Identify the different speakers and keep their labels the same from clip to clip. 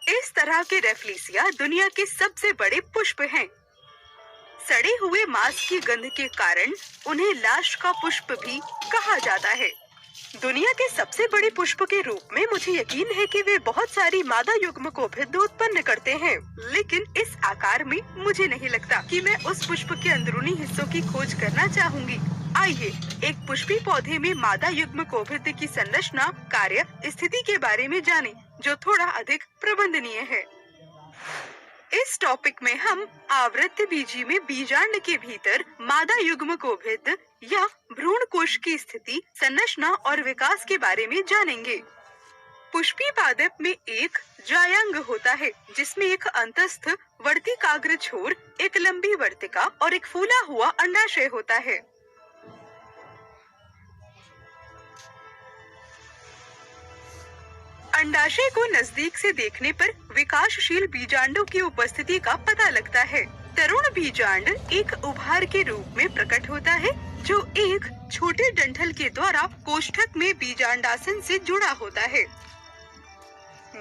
Speaker 1: इस तरह के रेफ्लिसिया दुनिया के सबसे बड़े पुष्प हैं। सड़े हुए मांस की गंध के कारण उन्हें लाश का पुष्प भी कहा जाता है। दुनिया के सबसे बड़े पुष्प के रूप में मुझे यकीन है कि वे बहुत सारी मादा युग्मकोभिद उत्पन्न करते हैं, लेकिन इस आकार में मुझे नहीं लगता कि मैं उस पुष्प के अंदरूनी हिस्सों की खोज करना चाहूंगी। आइए एक पुष्पी पौधे में मादा युग्मकोभिद की संरचना, कार्य, स्थिति के बारे में जानें, जो थोड़ा अधिक प्रबंधनीय है। इस टॉपिक में हम आवृत्त बीजी में बीजांड के भीतर मादा युग्मकोभिद या भ्रूण कोश की स्थिति, संरचना और विकास के बारे में जानेंगे। पुष्पी पादप में एक जायांग होता है, जिसमें एक अंतस्थ वर्तिकाग्र छोर, एक लंबी वर्तिका और एक फूला हुआ अंडाशय होता है। अंडाशय को नजदीक से देखने पर विकासशील बीजांडों की उपस्थिति का पता लगता है। तरुण बीजांड एक उभार के रूप में प्रकट होता है, जो एक छोटे डंठल के द्वारा कोष्ठक में बीजांडासन से जुड़ा होता है,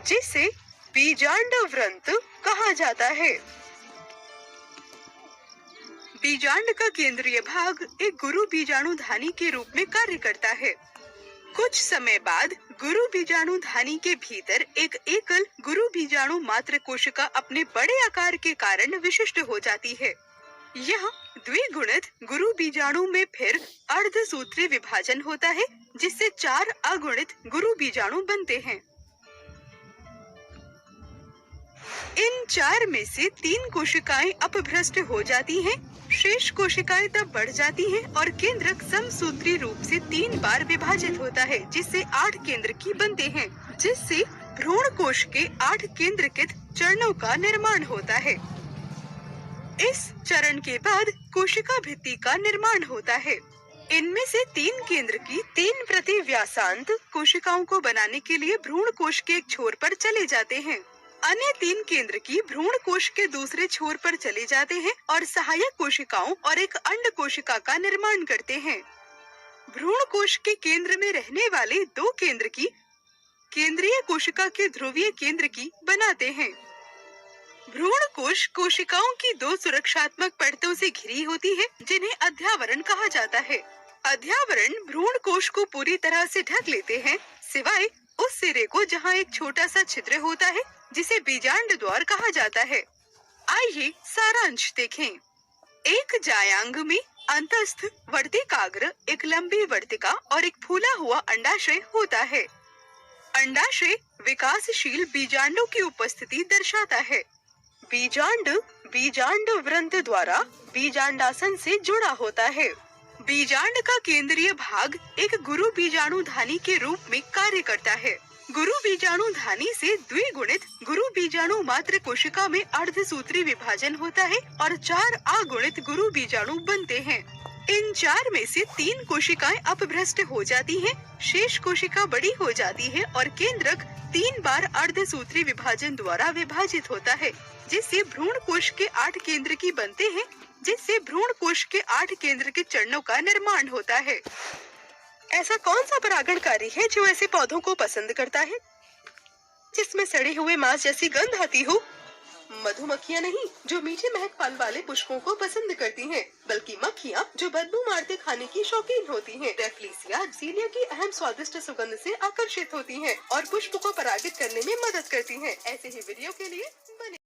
Speaker 1: जिसे बीजांड व्रंत कहा जाता है। बीजांड का केंद्रीय भाग एक गुरु बीजाणुधानी के रूप में कार्य करता है। कुछ समय बाद गुरु बीजाणुधानी के भीतर एक एकल गुरु बीजाणु मात्र कोशिका अपने बड़े आकार के कारण विशिष्ट हो जाती है। यह द्विगुणित गुरु बीजाणु में फिर अर्धसूत्री विभाजन होता है, जिससे 4 अगुणित गुरु बीजाणु बनते हैं। इन 4 में से 3 कोशिकाएं अपभ्रष्ट हो जाती हैं। शेष कोशिकाएं तब बढ़ जाती हैं और केंद्रक समसूत्री रूप से 3 बार विभाजित होता है, जिससे 8 केंद्रकी बनते हैं, जिससे भ्रूण कोश के 8 केंद्रकित चरणों का निर्माण होता है। इस चरण के बाद कोशिका भित्ति का निर्माण होता है। इनमें से 3 केंद्र की 3 प्रति व्यासांत कोशिकाओं को बनाने के लिए भ्रूण कोश के एक छोर पर चले जाते हैं। अन्य 3 केंद्र की भ्रूण कोश के दूसरे छोर पर चले जाते हैं और सहायक कोशिकाओं और एक अंड कोशिका का निर्माण करते हैं। भ्रूण कोश के केंद्र में रहने वाले 2 केंद्र की केंद्रीय कोशिका के ध्रुवीय केंद्र की बनाते हैं। भ्रूण कोश कोशिकाओं की 2 सुरक्षात्मक परतों से घिरी होती है, जिन्हें अध्यावरण कहा जाता है। अध्यावरण भ्रूण कोश को पूरी तरह से ढक लेते हैं, सिवाय उस सिरे को जहां एक छोटा सा छिद्र होता है, जिसे बीजांड द्वार कहा जाता है। आइए सारांश देखें। एक जायांग में अंतस्थ वर्तिकाग्र, एक लंबी वर्तिका और एक फूला हुआ अंडाशय होता है। अंडाशय विकासशील बीजांडों की उपस्थिति दर्शाता है। बीजांड बीजांड व्रंत द्वारा बीजांडासन से जुड़ा होता है। बीजांड का केंद्रीय भाग एक गुरु बीजाणुधानी के रूप में कार्य करता है। गुरु बीजाणुधानी से द्विगुणित गुरु बीजाणु मात्र कोशिका में अर्धसूत्री विभाजन होता है और 4 अगुणित गुरु बीजाणु बनते हैं। इन 4 में से 3 कोशिकाएं अपभ्रष्ट हो जाती हैं, शेष कोशिका बड़ी हो जाती है और केंद्रक 3 बार अर्धसूत्री विभाजन द्वारा विभाजित होता है, जिससे भ्रूण कोश के 8 केंद्र की बनते हैं, जिससे भ्रूण कोश के 8 केंद्र के चरणों का निर्माण होता है। ऐसा कौन सा परागणकारी है जो ऐसे पौधों को पसंद करता है जिसमें सड़े हुए मांस जैसी गंध आती हो? मधुमक्खियां नहीं, जो मीठे महक फल वाले पुष्पों को पसंद करती हैं, बल्कि मक्खियां जो बदबू मारते खाने की शौकीन होती हैं। रेफ्लिसिया सीलिया की अहम स्वादिष्ट सुगंध से आकर्षित होती हैं और पुष्प को परागित करने में मदद करती हैं। ऐसे ही वीडियो के लिए बने